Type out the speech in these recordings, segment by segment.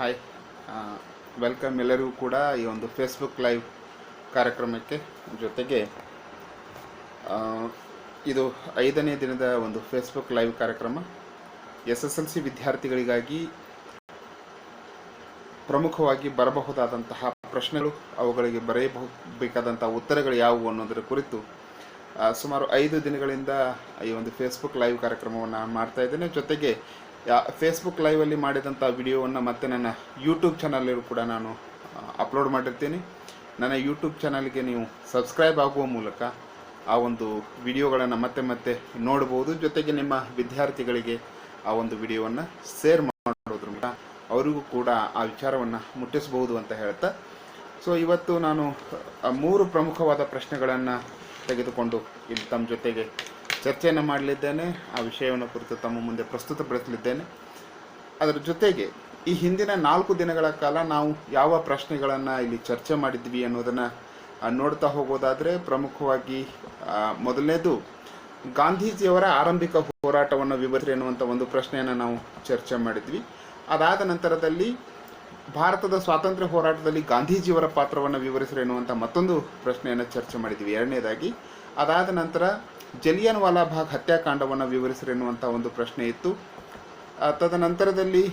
Hi, welcome ಎಲ್ಲರಿಗೂ ಕೂಡ ಈ ಒಂದು ಫೇಸ್ಬುಕ್ ಲೈವ್ ಕಾರ್ಯಕ್ರಮಕ್ಕೆ. ಜೊತೆಗೆ ಇದು 5ನೇ ದಿನದ ಒಂದು ಫೇಸ್ಬುಕ್ ಲೈವ್ ಕಾರ್ಯಕ್ರಮ. SSLC ವಿದ್ಯಾರ್ಥಿಗಳಿಗಾಗಿ ಪ್ರಮುಖವಾಗಿ ಬರಬಹುದಾದಂತಹ ಪ್ರಶ್ನೆಗಳು, ಅವುಗಳಿಗೆ ಬರೆಯಬೇಕಾದಂತಹ ಉತ್ತರಗಳು ಯಾವುವು ಅನ್ನೋದರ ಕುರಿತು ಸುಮಾರು 5 ದಿನಗಳಿಂದ ಈ ಒಂದು ಫೇಸ್ಬುಕ್ ಲೈವ್ ಕಾರ್ಯಕ್ರಮವನ್ನು ಮಾಡ್ತಾ ಇದ್ದೇನೆ. ಜೊತೆಗೆ ಫೇಸ್ಬುಕ್ ಲೈವಲ್ಲಿ ಮಾಡಿದಂಥ ವಿಡಿಯೋವನ್ನು ಮತ್ತೆ ನನ್ನ ಯೂಟ್ಯೂಬ್ ಚಾನಲಲ್ಲೂ ಕೂಡ ನಾನು ಅಪ್ಲೋಡ್ ಮಾಡಿರ್ತೀನಿ. ನನ್ನ ಯೂಟ್ಯೂಬ್ ಚಾನಲ್ಗೆ ನೀವು ಸಬ್ಸ್ಕ್ರೈಬ್ ಆಗುವ ಮೂಲಕ ಆ ಒಂದು ವಿಡಿಯೋಗಳನ್ನು ಮತ್ತೆ ನೋಡ್ಬೋದು. ಜೊತೆಗೆ ನಿಮ್ಮ ವಿದ್ಯಾರ್ಥಿಗಳಿಗೆ ಆ ಒಂದು ವಿಡಿಯೋವನ್ನು ಶೇರ್ ಮಾಡೋದ್ರ ಮೂಲಕ ಅವರಿಗೂ ಕೂಡ ಆ ವಿಚಾರವನ್ನು ಮುಟ್ಟಿಸಬಹುದು ಅಂತ ಹೇಳ್ತಾ, ಸೊ ಇವತ್ತು ನಾನು 3 ಪ್ರಮುಖವಾದ ಪ್ರಶ್ನೆಗಳನ್ನು ತೆಗೆದುಕೊಂಡು ಇಲ್ಲಿ ತಮ್ಮ ಜೊತೆಗೆ ಚರ್ಚೆಯನ್ನು ಮಾಡಲಿದ್ದೇನೆ. ಆ ವಿಷಯವನ್ನು ಕುರಿತು ತಮ್ಮ ಮುಂದೆ ಪ್ರಸ್ತುತಪಡಿಸಲಿದ್ದೇನೆ. ಅದರ ಜೊತೆಗೆ ಈ ಹಿಂದಿನ 4 ದಿನಗಳ ಕಾಲ ನಾವು ಯಾವ ಪ್ರಶ್ನೆಗಳನ್ನು ಇಲ್ಲಿ ಚರ್ಚೆ ಮಾಡಿದ್ವಿ ಅನ್ನೋದನ್ನು ನೋಡ್ತಾ ಹೋಗೋದಾದರೆ, ಪ್ರಮುಖವಾಗಿ ಮೊದಲನೇದು ಗಾಂಧೀಜಿಯವರ ಆರಂಭಿಕ ಹೋರಾಟವನ್ನು ವಿವರಿಸಿ ಎನ್ನುವಂಥ ಒಂದು ಪ್ರಶ್ನೆಯನ್ನು ನಾವು ಚರ್ಚೆ ಮಾಡಿದ್ವಿ. ಅದಾದ ನಂತರದಲ್ಲಿ ಭಾರತದ ಸ್ವಾತಂತ್ರ್ಯ ಹೋರಾಟದಲ್ಲಿ ಗಾಂಧೀಜಿಯವರ ಪಾತ್ರವನ್ನು ವಿವರಿಸಿರಿ ಎನ್ನುವಂಥ ಮತ್ತೊಂದು ಪ್ರಶ್ನೆಯನ್ನು ಚರ್ಚೆ ಮಾಡಿದ್ವಿ, ಎರಡನೇದಾಗಿ. ಅದಾದ ನಂತರ ಜಲಿಯನ್ ವಾಲಾ ಬಾಗ್ ಹತ್ಯಾಕಾಂಡವನ್ನು ವಿವರಿಸಿರಿ ಎನ್ನುವಂಥ ಒಂದು ಪ್ರಶ್ನೆ ಇತ್ತು. ತದನಂತರದಲ್ಲಿ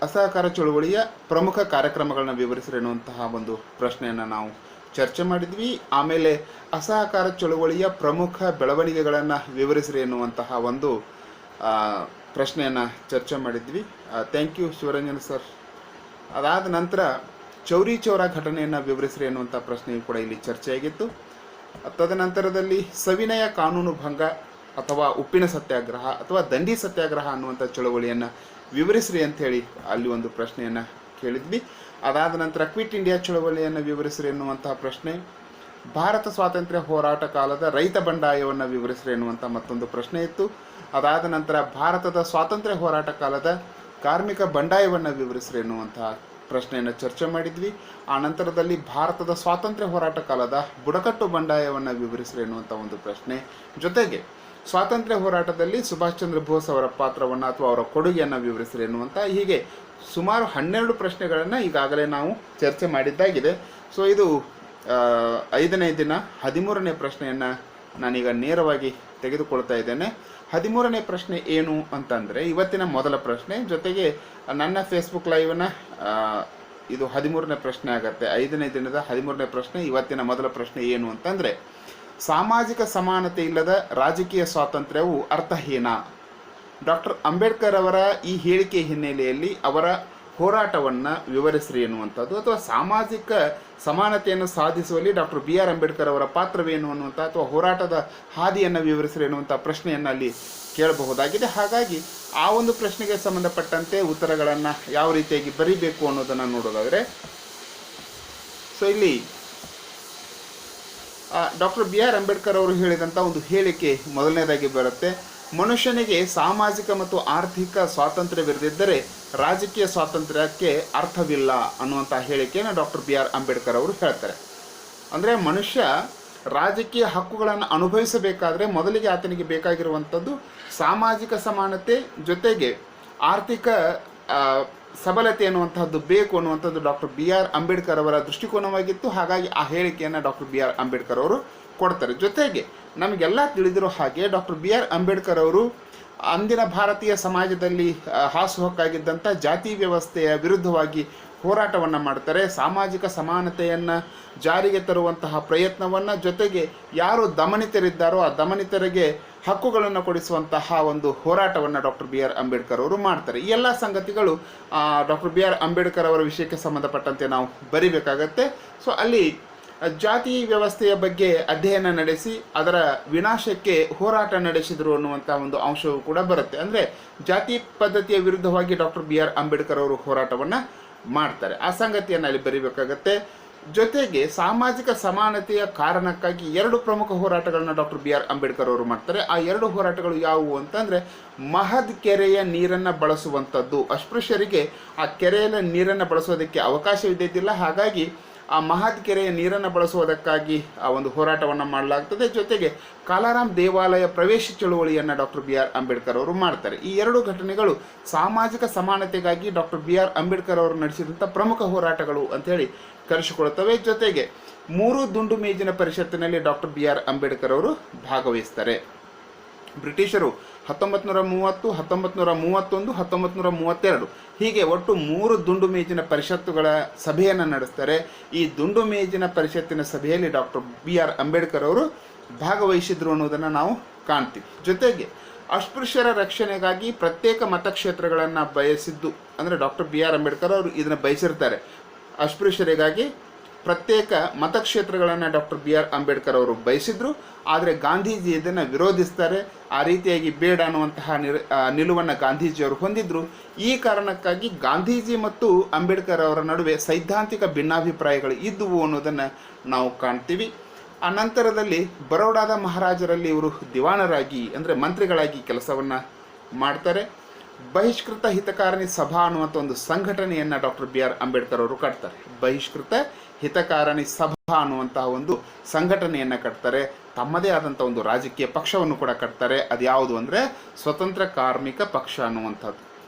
ಅಸಹಕಾರ ಚಳುವಳಿಯ ಪ್ರಮುಖ ಕಾರ್ಯಕ್ರಮಗಳನ್ನು ವಿವರಿಸಿರಿ ಎನ್ನುವಂತಹ ಒಂದು ಪ್ರಶ್ನೆಯನ್ನು ನಾವು ಚರ್ಚೆ ಮಾಡಿದ್ವಿ. ಆಮೇಲೆ ಅಸಹಕಾರ ಚಳುವಳಿಯ ಪ್ರಮುಖ ಬೆಳವಣಿಗೆಗಳನ್ನು ವಿವರಿಸಿರಿ ಎನ್ನುವಂತಹ ಒಂದು ಪ್ರಶ್ನೆಯನ್ನು ಚರ್ಚೆ ಮಾಡಿದ್ವಿ. Thank you Shivaranjan sir. ಅದಾದ ನಂತರ ಚೌರಿ ಚೌರ ಘಟನೆಯನ್ನು ವಿವರಿಸಿರಿ ಎನ್ನುವಂಥ ಪ್ರಶ್ನೆಯು ಕೂಡ ಇಲ್ಲಿ ಚರ್ಚೆಯಾಗಿತ್ತು. ತದನಂತರದಲ್ಲಿ ಸವಿನಯ ಕಾನೂನು ಭಂಗ ಅಥವಾ ಉಪ್ಪಿನ ಸತ್ಯಾಗ್ರಹ ಅಥವಾ ದಂಡಿ ಸತ್ಯಾಗ್ರಹ ಅನ್ನುವಂಥ ಚಳುವಳಿಯನ್ನು ವಿವರಿಸ್ರಿ ಅಂಥೇಳಿ ಅಲ್ಲಿ ಒಂದು ಪ್ರಶ್ನೆಯನ್ನು ಕೇಳಿದ್ವಿ. ಅದಾದ ನಂತರ ಕ್ವಿಟ್ ಇಂಡಿಯಾ ಚಳುವಳಿಯನ್ನು ವಿವರಿಸ್ರಿ ಎನ್ನುವಂತಹ ಪ್ರಶ್ನೆ, ಭಾರತ ಸ್ವಾತಂತ್ರ್ಯ ಹೋರಾಟ ಕಾಲದ ರೈತ ಬಂಡಾಯವನ್ನು ವಿವರಿಸ್ರಿ ಎನ್ನುವಂಥ ಮತ್ತೊಂದು ಪ್ರಶ್ನೆ ಇತ್ತು. ಅದಾದ ನಂತರ ಭಾರತದ ಸ್ವಾತಂತ್ರ್ಯ ಹೋರಾಟ ಕಾಲದ ಕಾರ್ಮಿಕ ಬಂಡಾಯವನ್ನು ವಿವರಿಸ್ರಿ ಎನ್ನುವಂತಹ ಪ್ರಶ್ನೆಯನ್ನು ಚರ್ಚೆ ಮಾಡಿದ್ವಿ. ಆ ನಂತರದಲ್ಲಿ ಭಾರತದ ಸ್ವಾತಂತ್ರ್ಯ ಹೋರಾಟ ಕಾಲದ ಬುಡಕಟ್ಟು ಬಂಡಾಯವನ್ನು ವಿವರಿಸ್ರಿ ಎನ್ನುವಂಥ ಒಂದು ಪ್ರಶ್ನೆ, ಜೊತೆಗೆ ಸ್ವಾತಂತ್ರ್ಯ ಹೋರಾಟದಲ್ಲಿ ಸುಭಾಷ್ ಚಂದ್ರ ಬೋಸ್ ಅವರ ಪಾತ್ರವನ್ನು ಅಥವಾ ಅವರ ಕೊಡುಗೆಯನ್ನು ವಿವರಿಸ್ರಿ ಎನ್ನುವಂಥ, ಹೀಗೆ ಸುಮಾರು 12 ಪ್ರಶ್ನೆಗಳನ್ನು ಈಗಾಗಲೇ ನಾವು ಚರ್ಚೆ ಮಾಡಿದ್ದಾಗಿದೆ. ಸೊ ಇದು 5ನೇ ದಿನ 13ನೇ ಪ್ರಶ್ನೆಯನ್ನು ನಾನೀಗ ನೇರವಾಗಿ ತೆಗೆದುಕೊಳ್ತಾ ಇದ್ದೇನೆ. 13ನೇ ಪ್ರಶ್ನೆ ಏನು ಅಂತಂದರೆ ಇವತ್ತಿನ ಮೊದಲ ಪ್ರಶ್ನೆ, ಜೊತೆಗೆ ನನ್ನ ಫೇಸ್ಬುಕ್ ಲೈವನ್ನು ಇದು 13ನೇ ಪ್ರಶ್ನೆ ಆಗುತ್ತೆ. 5ನೇ ದಿನದ 13ನೇ ಪ್ರಶ್ನೆ, ಇವತ್ತಿನ ಮೊದಲ ಪ್ರಶ್ನೆ ಏನು ಅಂತಂದರೆ, ಸಾಮಾಜಿಕ ಸಮಾನತೆ ಇಲ್ಲದ ರಾಜಕೀಯ ಸ್ವಾತಂತ್ರ್ಯವು ಅರ್ಥಹೀನ. ಡಾಕ್ಟರ್ ಅಂಬೇಡ್ಕರ್ ಅವರ ಈ ಹೇಳಿಕೆ ಹಿನ್ನೆಲೆಯಲ್ಲಿ ಅವರ ಹೋರಾಟವನ್ನು ವಿವರಿಸ್ರಿ ಎನ್ನುವಂಥದ್ದು, ಅಥವಾ ಸಾಮಾಜಿಕ ಸಮಾನತೆಯನ್ನು ಸಾಧಿಸುವಲ್ಲಿ ಡಾಕ್ಟರ್ BR ಅಂಬೇಡ್ಕರ್ ಅವರ ಪಾತ್ರವೇನು ಅನ್ನುವಂಥ, ಅಥವಾ ಹೋರಾಟದ ಹಾದಿಯನ್ನು ವಿವರಿಸ್ರಿ ಎನ್ನುವಂಥ ಪ್ರಶ್ನೆಯನ್ನು ಅಲ್ಲಿ ಕೇಳಬಹುದಾಗಿದೆ. ಹಾಗಾಗಿ ಆ ಒಂದು ಪ್ರಶ್ನೆಗೆ ಸಂಬಂಧಪಟ್ಟಂತೆ ಉತ್ತರಗಳನ್ನು ಯಾವ ರೀತಿಯಾಗಿ ಬರೀಬೇಕು ಅನ್ನೋದನ್ನು ನೋಡೋದಾದರೆ, ಸೊ ಇಲ್ಲಿ ಡಾಕ್ಟರ್ BR ಅಂಬೇಡ್ಕರ್ ಅವರು ಹೇಳಿದಂಥ ಒಂದು ಹೇಳಿಕೆ ಮೊದಲನೇದಾಗಿ ಬರುತ್ತೆ. ಮನುಷ್ಯನಿಗೆ ಸಾಮಾಜಿಕ ಮತ್ತು ಆರ್ಥಿಕ ಸ್ವಾತಂತ್ರ್ಯವಿರದಿದ್ದರೆ ರಾಜಕೀಯ ಸ್ವಾತಂತ್ರ್ಯಕ್ಕೆ ಅರ್ಥವಿಲ್ಲ ಅನ್ನುವಂಥ ಹೇಳಿಕೆಯನ್ನು ಡಾಕ್ಟರ್ BR ಅಂಬೇಡ್ಕರ್ ಅವರು ಹೇಳ್ತಾರೆ. ಅಂದರೆ ಮನುಷ್ಯ ರಾಜಕೀಯ ಹಕ್ಕುಗಳನ್ನು ಅನುಭವಿಸಬೇಕಾದ್ರೆ ಮೊದಲಿಗೆ ಆತನಿಗೆ ಬೇಕಾಗಿರುವಂಥದ್ದು ಸಾಮಾಜಿಕ ಸಮಾನತೆ, ಜೊತೆಗೆ ಆರ್ಥಿಕ ಸಬಲತೆ ಅನ್ನುವಂಥದ್ದು ಬೇಕು ಅನ್ನುವಂಥದ್ದು ಡಾಕ್ಟರ್ BR ಅಂಬೇಡ್ಕರ್ ಅವರ ದೃಷ್ಟಿಕೋನವಾಗಿತ್ತು. ಹಾಗಾಗಿ ಆ ಹೇಳಿಕೆಯನ್ನು ಡಾಕ್ಟರ್ BR ಅಂಬೇಡ್ಕರ್ ಅವರು ಕೊಡ್ತಾರೆ. ಜೊತೆಗೆ ನಮಗೆಲ್ಲ ತಿಳಿದಿರೋ ಹಾಗೆ ಡಾಕ್ಟರ್ BR ಅಂಬೇಡ್ಕರ್ ಅವರು ಅಂದಿನ ಭಾರತೀಯ ಸಮಾಜದಲ್ಲಿ ಹಾಸುಹೊಕ್ಕಾಗಿದ್ದಂಥ ಜಾತಿ ವ್ಯವಸ್ಥೆಯ ವಿರುದ್ಧವಾಗಿ ಹೋರಾಟವನ್ನು ಮಾಡ್ತಾರೆ. ಸಾಮಾಜಿಕ ಸಮಾನತೆಯನ್ನು ಜಾರಿಗೆ ತರುವಂತಹ ಪ್ರಯತ್ನವನ್ನು, ಜೊತೆಗೆ ಯಾರು ದಮನಿತರಿದ್ದಾರೋ ಆ ದಮನಿತರಿಗೆ ಹಕ್ಕುಗಳನ್ನು ಕೊಡಿಸುವಂತಹ ಒಂದು ಹೋರಾಟವನ್ನು ಡಾಕ್ಟರ್ BR ಅಂಬೇಡ್ಕರ್ ಅವರು ಮಾಡ್ತಾರೆ. ಈ ಎಲ್ಲ ಸಂಗತಿಗಳು ಡಾಕ್ಟರ್ BR ಅಂಬೇಡ್ಕರ್ ಅವರ ವಿಷಯಕ್ಕೆ ಸಂಬಂಧಪಟ್ಟಂತೆ ನಾವು ಬರಿಬೇಕಾಗತ್ತೆ. ಸೊ ಅಲ್ಲಿ ಜಾತಿ ವ್ಯವಸ್ಥೆಯ ಬಗ್ಗೆ ಅಧ್ಯಯನ ನಡೆಸಿ ಅದರ ವಿನಾಶಕ್ಕೆ ಹೋರಾಟ ನಡೆಸಿದರು ಅನ್ನುವಂಥ ಒಂದು ಅಂಶವೂ ಕೂಡ ಬರುತ್ತೆ. ಅಂದರೆ ಜಾತಿ ಪದ್ಧತಿಯ ವಿರುದ್ಧವಾಗಿ ಡಾಕ್ಟರ್ BR ಅಂಬೇಡ್ಕರ್ ಅವರು ಹೋರಾಟವನ್ನು ಮಾಡ್ತಾರೆ. ಆ ಸಂಗತಿಯನ್ನು ಅಲ್ಲಿ ಬರೀಬೇಕಾಗತ್ತೆ. ಜೊತೆಗೆ ಸಾಮಾಜಿಕ ಸಮಾನತೆಯ ಕಾರಣಕ್ಕಾಗಿ 2 ಪ್ರಮುಖ ಹೋರಾಟಗಳನ್ನ ಡಾಕ್ಟರ್ BR ಅಂಬೇಡ್ಕರ್ ಅವರು ಮಾಡ್ತಾರೆ. ಆ 2 ಹೋರಾಟಗಳು ಯಾವುವು ಅಂತಂದರೆ, ಮಹದ್ ಕೆರೆಯ ನೀರನ್ನು ಬಳಸುವಂಥದ್ದು. ಅಸ್ಪೃಶ್ಯರಿಗೆ ಆ ಕೆರೆಯ ನೀರನ್ನು ಬಳಸೋದಕ್ಕೆ ಅವಕಾಶವಿದ್ದಿದ್ದಿಲ್ಲ. ಹಾಗಾಗಿ ಆ ಮಹದ್ ಕೆರೆಯ ನೀರನ್ನು ಬಳಸುವುದಕ್ಕಾಗಿ ಆ ಒಂದು ಹೋರಾಟವನ್ನು ಮಾಡಲಾಗ್ತದೆ. ಜೊತೆಗೆ ಕಾಲಾರಾಮ್ ದೇವಾಲಯ ಪ್ರವೇಶ ಚಳುವಳಿಯನ್ನು ಡಾಕ್ಟರ್ ಬಿ ಆರ್ ಅಂಬೇಡ್ಕರ್ ಅವರು ಮಾಡ್ತಾರೆ. ಈ ಎರಡು ಘಟನೆಗಳು ಸಾಮಾಜಿಕ ಸಮಾನತೆಗಾಗಿ ಡಾಕ್ಟರ್ ಬಿ ಆರ್ ಅಂಬೇಡ್ಕರ್ ಅವರು ನಡೆಸಿದಂಥ ಪ್ರಮುಖ ಹೋರಾಟಗಳು ಅಂತೇಳಿ ಕರೆಸಿಕೊಳ್ಳುತ್ತವೆ. ಜೊತೆಗೆ 3 ದುಂಡು ಮೇಜಿನ ಪರಿಷತ್ತಿನಲ್ಲಿ ಡಾಕ್ಟರ್ ಬಿ ಆರ್ ಅಂಬೇಡ್ಕರ್ ಅವರು ಭಾಗವಹಿಸ್ತಾರೆ. ಬ್ರಿಟಿಷರು 1930, 1931, 1932 ಹೀಗೆ ಒಟ್ಟು 3 ದುಂಡು ಮೇಜಿನ ಪರಿಷತ್ತುಗಳ ಸಭೆಯನ್ನು ನಡೆಸ್ತಾರೆ. ಈ ದುಂಡು ಮೇಜಿನ ಪರಿಷತ್ತಿನ ಸಭೆಯಲ್ಲಿ ಡಾಕ್ಟರ್ ಬಿ ಆರ್ ಅಂಬೇಡ್ಕರ್ ಅವರು ಭಾಗವಹಿಸಿದ್ರು ಅನ್ನೋದನ್ನು ನಾವು ಕಾಣ್ತೀವಿ. ಜೊತೆಗೆ ಅಸ್ಪೃಶ್ಯರ ರಕ್ಷಣೆಗಾಗಿ ಪ್ರತ್ಯೇಕ ಮತಕ್ಷೇತ್ರಗಳನ್ನು ಬಯಸಿದ್ದು, ಅಂದರೆ ಡಾಕ್ಟರ್ ಬಿ ಆರ್ ಅಂಬೇಡ್ಕರ್ ಅವರು ಇದನ್ನು ಬಯಸಿರ್ತಾರೆ. ಅಸ್ಪೃಶ್ಯರಿಗಾಗಿ ಪ್ರತ್ಯೇಕ ಮತಕ್ಷೇತ್ರಗಳನ್ನು ಡಾಕ್ಟರ್ ಬಿ ಆರ್ ಅಂಬೇಡ್ಕರ್ ಅವರು ಬಯಸಿದ್ರು. ಆದರೆ ಗಾಂಧೀಜಿ ಇದನ್ನು ವಿರೋಧಿಸ್ತಾರೆ. ಆ ರೀತಿಯಾಗಿ ಬೇಡ ಅನ್ನುವಂತಹ ನಿಲುವನ್ನು ಗಾಂಧೀಜಿಯವರು ಹೊಂದಿದ್ರು. ಈ ಕಾರಣಕ್ಕಾಗಿ ಗಾಂಧೀಜಿ ಮತ್ತು ಅಂಬೇಡ್ಕರ್ ಅವರ ನಡುವೆ ಸೈದ್ಧಾಂತಿಕ ಭಿನ್ನಾಭಿಪ್ರಾಯಗಳು ಇದ್ದುವು ಅನ್ನೋದನ್ನು ನಾವು ಕಾಣ್ತೀವಿ. ಆ ನಂತರದಲ್ಲಿ ಬರೋಡಾದ ಮಹಾರಾಜರಲ್ಲಿ ಇವರು ದಿವಾನರಾಗಿ, ಅಂದರೆ ಮಂತ್ರಿಗಳಾಗಿ ಕೆಲಸವನ್ನು ಮಾಡ್ತಾರೆ. ಬಹಿಷ್ಕೃತ ಹಿತಕಾರಣಿ ಸಭಾ ಅನ್ನುವಂಥ ಒಂದು ಸಂಘಟನೆಯನ್ನು ಡಾಕ್ಟರ್ ಬಿ ಆರ್ ಅಂಬೇಡ್ಕರ್ ಅವರು ಕಟ್ತಾರೆ. ಬಹಿಷ್ಕೃತ ಹಿತಕಾರಣಿ ಸಭಾ ಅನ್ನುವಂತಹ ಒಂದು ಸಂಘಟನೆಯನ್ನು ಕಟ್ತಾರೆ. ತಮ್ಮದೇ ಆದಂಥ ಒಂದು ರಾಜಕೀಯ ಪಕ್ಷವನ್ನು ಕೂಡ ಕಟ್ತಾರೆ. ಅದು ಯಾವುದು ಅಂದರೆ ಸ್ವತಂತ್ರ ಕಾರ್ಮಿಕ ಪಕ್ಷ ಅನ್ನುವಂಥದ್ದು.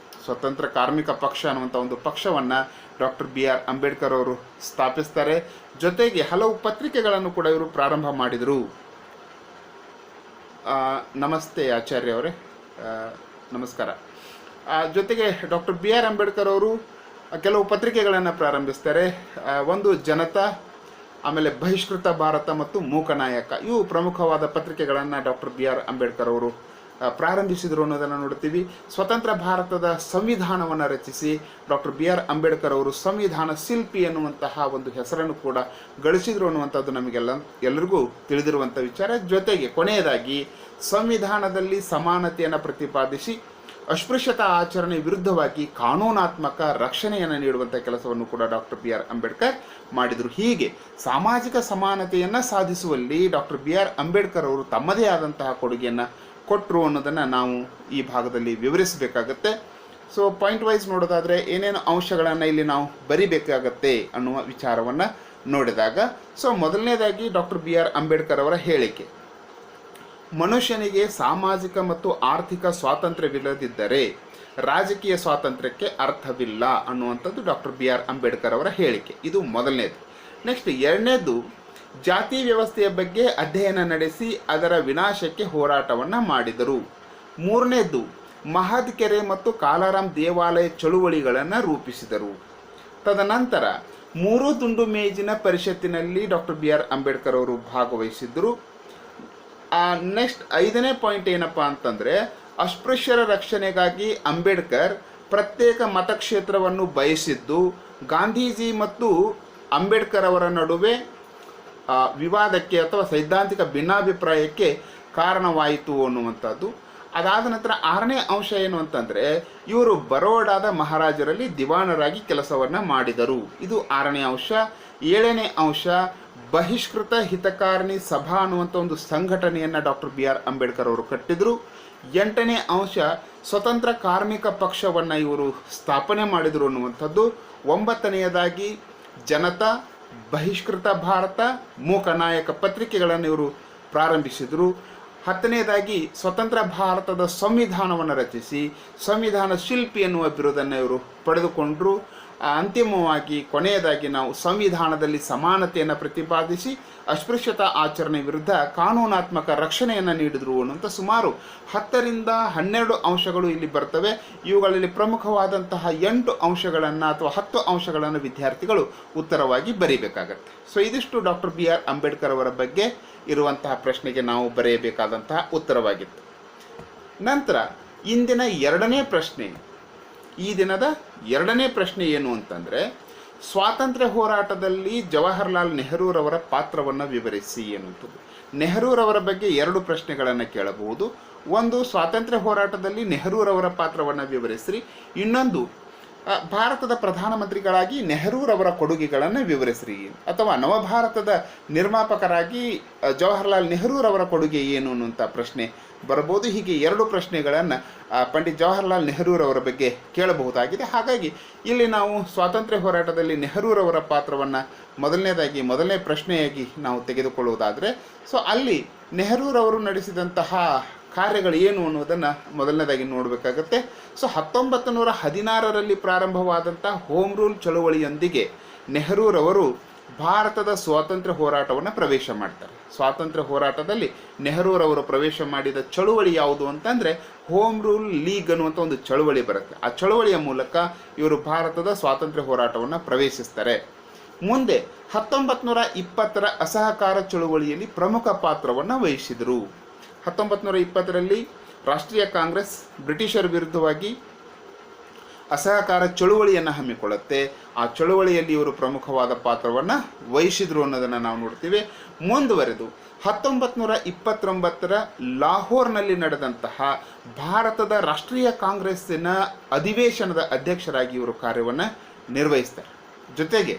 ಸ್ವತಂತ್ರ ಕಾರ್ಮಿಕ ಪಕ್ಷ ಅನ್ನುವಂಥ ಒಂದು ಪಕ್ಷವನ್ನು ಡಾಕ್ಟರ್ ಬಿ ಆರ್ ಅಂಬೇಡ್ಕರ್ ಅವರು ಸ್ಥಾಪಿಸ್ತಾರೆ. ಜೊತೆಗೆ ಹಲವು ಪತ್ರಿಕೆಗಳನ್ನು ಕೂಡ ಇವರು ಪ್ರಾರಂಭ ಮಾಡಿದರು. ನಮಸ್ತೆ ಆಚಾರ್ಯ ಅವರೇ, ನಮಸ್ಕಾರ. ಜೊತೆಗೆ ಡಾಕ್ಟರ್ ಬಿ ಆರ್ ಅಂಬೇಡ್ಕರ್ ಅವರು ಕೆಲವು ಪತ್ರಿಕೆಗಳನ್ನು ಪ್ರಾರಂಭಿಸ್ತಾರೆ. ಒಂದು ಜನತಾ, ಆಮೇಲೆ ಬಹಿಷ್ಕೃತ ಭಾರತ ಮತ್ತು ಮೂಕನಾಯಕ, ಇವು ಪ್ರಮುಖವಾದ ಪತ್ರಿಕೆಗಳನ್ನು ಡಾಕ್ಟರ್ ಬಿ ಆರ್ ಅಂಬೇಡ್ಕರ್ ಅವರು ಪ್ರಾರಂಭಿಸಿದರು ಅನ್ನೋದನ್ನು ನೋಡ್ತೀವಿ. ಸ್ವತಂತ್ರ ಭಾರತದ ಸಂವಿಧಾನವನ್ನು ರಚಿಸಿ ಡಾಕ್ಟರ್ ಬಿ ಆರ್ ಅಂಬೇಡ್ಕರ್ ಅವರು ಸಂವಿಧಾನ ಶಿಲ್ಪಿ ಎನ್ನುವಂತಹ ಒಂದು ಹೆಸರನ್ನು ಕೂಡ ಗಳಿಸಿದರು ಅನ್ನುವಂಥದ್ದು ಎಲ್ಲರಿಗೂ ತಿಳಿದಿರುವಂಥ ವಿಚಾರ. ಜೊತೆಗೆ ಕೊನೆಯದಾಗಿ ಸಂವಿಧಾನದಲ್ಲಿ ಸಮಾನತೆಯನ್ನು ಪ್ರತಿಪಾದಿಸಿ ಅಸ್ಪೃಶ್ಯತಾ ಆಚರಣೆ ವಿರುದ್ಧವಾಗಿ ಕಾನೂನಾತ್ಮಕ ರಕ್ಷಣೆಯನ್ನು ನೀಡುವಂಥ ಕೆಲಸವನ್ನು ಕೂಡ ಡಾಕ್ಟರ್ ಬಿ ಆರ್ ಅಂಬೇಡ್ಕರ್ ಮಾಡಿದರು. ಹೀಗೆ ಸಾಮಾಜಿಕ ಸಮಾನತೆಯನ್ನು ಸಾಧಿಸುವಲ್ಲಿ ಡಾಕ್ಟರ್ ಬಿ ಆರ್ ಅಂಬೇಡ್ಕರ್ ಅವರು ತಮ್ಮದೇ ಆದಂತಹ ಕೊಡುಗೆಯನ್ನು ಕೊಟ್ಟರು ಅನ್ನೋದನ್ನು ನಾವು ಈ ಭಾಗದಲ್ಲಿ ವಿವರಿಸಬೇಕಾಗತ್ತೆ. ಸೊ ಪಾಯಿಂಟ್ ವೈಸ್ ನೋಡೋದಾದರೆ ಏನೇನು ಅಂಶಗಳನ್ನು ಇಲ್ಲಿ ನಾವು ಬರಿಬೇಕಾಗತ್ತೆ ಅನ್ನುವ ವಿಚಾರವನ್ನು ನೋಡಿದಾಗ, ಸೊ ಮೊದಲನೇದಾಗಿ ಡಾಕ್ಟರ್ ಬಿ ಆರ್ ಅಂಬೇಡ್ಕರ್ ಅವರ ಹೇಳಿಕೆ, ಮನುಷ್ಯನಿಗೆ ಸಾಮಾಜಿಕ ಮತ್ತು ಆರ್ಥಿಕ ಸ್ವಾತಂತ್ರ್ಯವಿಲ್ಲದಿದ್ದರೆ ರಾಜಕೀಯ ಸ್ವಾತಂತ್ರ್ಯಕ್ಕೆ ಅರ್ಥವಿಲ್ಲ ಅನ್ನುವಂಥದ್ದು ಡಾಕ್ಟರ್ ಬಿ ಆರ್ ಅಂಬೇಡ್ಕರ್ ಅವರ ಹೇಳಿಕೆ. ಇದು ಮೊದಲನೇದು. ನೆಕ್ಸ್ಟ್ ಎರಡನೇದು, ಜಾತಿ ವ್ಯವಸ್ಥೆಯ ಬಗ್ಗೆ ಅಧ್ಯಯನ ನಡೆಸಿ ಅದರ ವಿನಾಶಕ್ಕೆ ಹೋರಾಟವನ್ನು ಮಾಡಿದರು. ಮೂರನೇದು, ಮಹದ್ ಕೆರೆ ಮತ್ತು ಕಾಲಾರಾಮ್ ದೇವಾಲಯ ಚಳುವಳಿಗಳನ್ನು ರೂಪಿಸಿದರು. ತದನಂತರ 3 ದುಂಡು ಮೇಜಿನ ಪರಿಷತ್ತಿನಲ್ಲಿ ಡಾಕ್ಟರ್ ಬಿ ಆರ್ ಅಂಬೇಡ್ಕರ್ ಅವರು ಭಾಗವಹಿಸಿದ್ದರು. ನೆಕ್ಸ್ಟ್ 5ನೇ ಪಾಯಿಂಟ್ ಏನಪ್ಪ ಅಂತಂದರೆ, ಅಸ್ಪೃಶ್ಯರ ರಕ್ಷಣೆಗಾಗಿ ಅಂಬೇಡ್ಕರ್ ಪ್ರತ್ಯೇಕ ಮತಕ್ಷೇತ್ರವನ್ನು ಬಯಸಿದ್ದು ಗಾಂಧೀಜಿ ಮತ್ತು ಅಂಬೇಡ್ಕರ್ ಅವರ ನಡುವೆ ವಿವಾದಕ್ಕೆ ಅಥವಾ ಸೈದ್ಧಾಂತಿಕ ಭಿನ್ನಾಭಿಪ್ರಾಯಕ್ಕೆ ಕಾರಣವಾಯಿತು ಅನ್ನುವಂಥದ್ದು. ಅದಾದ ನಂತರ 6ನೇ ಅಂಶ ಏನು ಅಂತಂದರೆ, ಇವರು ಬರೋಡಾದ ಮಹಾರಾಜರಲ್ಲಿ ದಿವಾನರಾಗಿ ಕೆಲಸವನ್ನು ಮಾಡಿದರು. ಇದು 6ನೇ ಅಂಶ. 7ನೇ ಅಂಶ, ಬಹಿಷ್ಕೃತ ಹಿತಕಾರಣಿ ಸಭಾ ಅನ್ನುವಂಥ ಒಂದು ಸಂಘಟನೆಯನ್ನು ಡಾಕ್ಟರ್ ಬಿ ಆರ್ ಅಂಬೇಡ್ಕರ್ ಅವರು ಕಟ್ಟಿದರು. 8ನೇ ಅಂಶ, ಸ್ವತಂತ್ರ ಕಾರ್ಮಿಕ ಪಕ್ಷವನ್ನು ಇವರು ಸ್ಥಾಪನೆ ಮಾಡಿದರು ಅನ್ನುವಂಥದ್ದು. 9ನೇದಾಗಿ ಜನತಾ, ಬಹಿಷ್ಕೃತ ಭಾರತ, ಮೂಕನಾಯಕ ಪತ್ರಿಕೆಗಳನ್ನು ಇವರು ಪ್ರಾರಂಭಿಸಿದರು. 10ನೇದಾಗಿ ಸ್ವತಂತ್ರ ಭಾರತದ ಸಂವಿಧಾನವನ್ನು ರಚಿಸಿ ಸಂವಿಧಾನ ಶಿಲ್ಪಿ ಎನ್ನುವ ಬಿರುದನ್ನು ಇವರು ಪಡೆದುಕೊಂಡರು. ಅಂತಿಮವಾಗಿ ಕೊನೆಯದಾಗಿ ನಾವು ಸಂವಿಧಾನದಲ್ಲಿ ಸಮಾನತೆಯನ್ನು ಪ್ರತಿಪಾದಿಸಿ ಅಸ್ಪೃಶ್ಯತಾ ಆಚರಣೆ ವಿರುದ್ಧ ಕಾನೂನಾತ್ಮಕ ರಕ್ಷಣೆಯನ್ನು ನೀಡಿದರು ಅನ್ನುವಂಥ ಸುಮಾರು 10ರಿಂದ 12 ಅಂಶಗಳು ಇಲ್ಲಿ ಬರ್ತವೆ. ಇವುಗಳಲ್ಲಿ ಪ್ರಮುಖವಾದಂತಹ 8 ಅಂಶಗಳನ್ನು ಅಥವಾ 10 ಅಂಶಗಳನ್ನು ವಿದ್ಯಾರ್ಥಿಗಳು ಉತ್ತರವಾಗಿ ಬರೀಬೇಕಾಗತ್ತೆ. ಸೊ ಇದಿಷ್ಟು ಡಾಕ್ಟರ್ ಬಿ ಆರ್ ಅಂಬೇಡ್ಕರ್ ಅವರ ಬಗ್ಗೆ ಇರುವಂತಹ ಪ್ರಶ್ನೆಗೆ ನಾವು ಬರೆಯಬೇಕಾದಂತಹ ಉತ್ತರವಾಗಿತ್ತು. ನಂತರ ಇಂದಿನ 2ನೇ ಪ್ರಶ್ನೆ, ಈ ದಿನದ 2ನೇ ಪ್ರಶ್ನೆ ಏನು ಅಂತಂದರೆ, ಸ್ವಾತಂತ್ರ್ಯ ಹೋರಾಟದಲ್ಲಿ ಜವಾಹರ್ಲಾಲ್ ನೆಹರೂರವರ ಪಾತ್ರವನ್ನು ವಿವರಿಸಿ ಎನ್ನುವಂಥದ್ದು. ನೆಹರೂರವರ ಬಗ್ಗೆ 2 ಪ್ರಶ್ನೆಗಳನ್ನು ಕೇಳಬಹುದು. ಒಂದು, ಸ್ವಾತಂತ್ರ್ಯ ಹೋರಾಟದಲ್ಲಿ ನೆಹರೂರವರ ಪಾತ್ರವನ್ನು ವಿವರಿಸಿರಿ. ಇನ್ನೊಂದು, ಭಾರತದ ಪ್ರಧಾನಮಂತ್ರಿಗಳಾಗಿ ನೆಹರೂರವರ ಕೊಡುಗೆಗಳನ್ನು ವಿವರಿಸ್ರಿ, ಅಥವಾ ನವಭಾರತದ ನಿರ್ಮಾಪಕರಾಗಿ ಜವಾಹರ್ಲಾಲ್ ನೆಹರೂರವರ ಕೊಡುಗೆ ಏನು ಅನ್ನುವಂಥ ಪ್ರಶ್ನೆ ಬರಬಹುದು. ಹೀಗೆ ಎರಡು ಪ್ರಶ್ನೆಗಳನ್ನು ಪಂಡಿತ್ ಜವಾಹರ್ಲಾಲ್ ನೆಹರೂರವರ ಬಗ್ಗೆ ಕೇಳಬಹುದಾಗಿದೆ. ಹಾಗಾಗಿ ಇಲ್ಲಿ ನಾವು ಸ್ವಾತಂತ್ರ್ಯ ಹೋರಾಟದಲ್ಲಿ ನೆಹರೂರವರ ಪಾತ್ರವನ್ನು ಮೊದಲನೇ ಪ್ರಶ್ನೆಯಾಗಿ ನಾವು ತೆಗೆದುಕೊಳ್ಳುವುದಾದರೆ, ಸೊ ಅಲ್ಲಿ ನೆಹರೂರವರು ನಡೆಸಿದಂತಹ ಕಾರ್ಯಗಳು ಏನು ಅನ್ನೋದನ್ನು ಮೊದಲನೇದಾಗಿ ನೋಡಬೇಕಾಗತ್ತೆ. ಸೊ 1916ರಲ್ಲಿ ಪ್ರಾರಂಭವಾದಂಥ ಹೋಮ್ ರೂಲ್ ಚಳುವಳಿಯೊಂದಿಗೆ ನೆಹರೂರವರು ಭಾರತದ ಸ್ವಾತಂತ್ರ್ಯ ಹೋರಾಟವನ್ನು ಪ್ರವೇಶ ಮಾಡ್ತಾರೆ. ಸ್ವಾತಂತ್ರ್ಯ ಹೋರಾಟದಲ್ಲಿ ನೆಹರೂರವರು ಪ್ರವೇಶ ಮಾಡಿದ ಚಳುವಳಿ ಯಾವುದು ಅಂತಂದರೆ ಹೋಮ್ ರೂಲ್ ಲೀಗ್ ಅನ್ನುವಂಥ ಒಂದು ಚಳುವಳಿ ಬರುತ್ತೆ. ಆ ಚಳುವಳಿಯ ಮೂಲಕ ಇವರು ಭಾರತದ ಸ್ವಾತಂತ್ರ್ಯ ಹೋರಾಟವನ್ನು ಪ್ರವೇಶಿಸ್ತಾರೆ. ಮುಂದೆ 1920ರ ಅಸಹಕಾರ ಚಳುವಳಿಯಲ್ಲಿ ಪ್ರಮುಖ ಪಾತ್ರವನ್ನು ವಹಿಸಿದರು. 1920ರಲ್ಲಿ ರಾಷ್ಟ್ರೀಯ ಕಾಂಗ್ರೆಸ್ ಬ್ರಿಟಿಷರ ವಿರುದ್ಧವಾಗಿ ಅಸಹಕಾರ ಚಳುವಳಿಯನ್ನು ಹಮ್ಮಿಕೊಳ್ಳುತ್ತೆ. ಆ ಚಳುವಳಿಯಲ್ಲಿ ಇವರು ಪ್ರಮುಖವಾದ ಪಾತ್ರವನ್ನು ವಹಿಸಿದರು ಅನ್ನೋದನ್ನು ನಾವು ನೋಡ್ತೀವಿ. ಮುಂದುವರೆದು 1929ರ ಲಾಹೋರ್ನಲ್ಲಿ ನಡೆದಂತಹ ಭಾರತದ ರಾಷ್ಟ್ರೀಯ ಕಾಂಗ್ರೆಸ್ಸಿನ ಅಧಿವೇಶನದ ಅಧ್ಯಕ್ಷರಾಗಿ ಇವರು ಕಾರ್ಯವನ್ನು ನಿರ್ವಹಿಸ್ತಾರೆ. ಜೊತೆಗೆ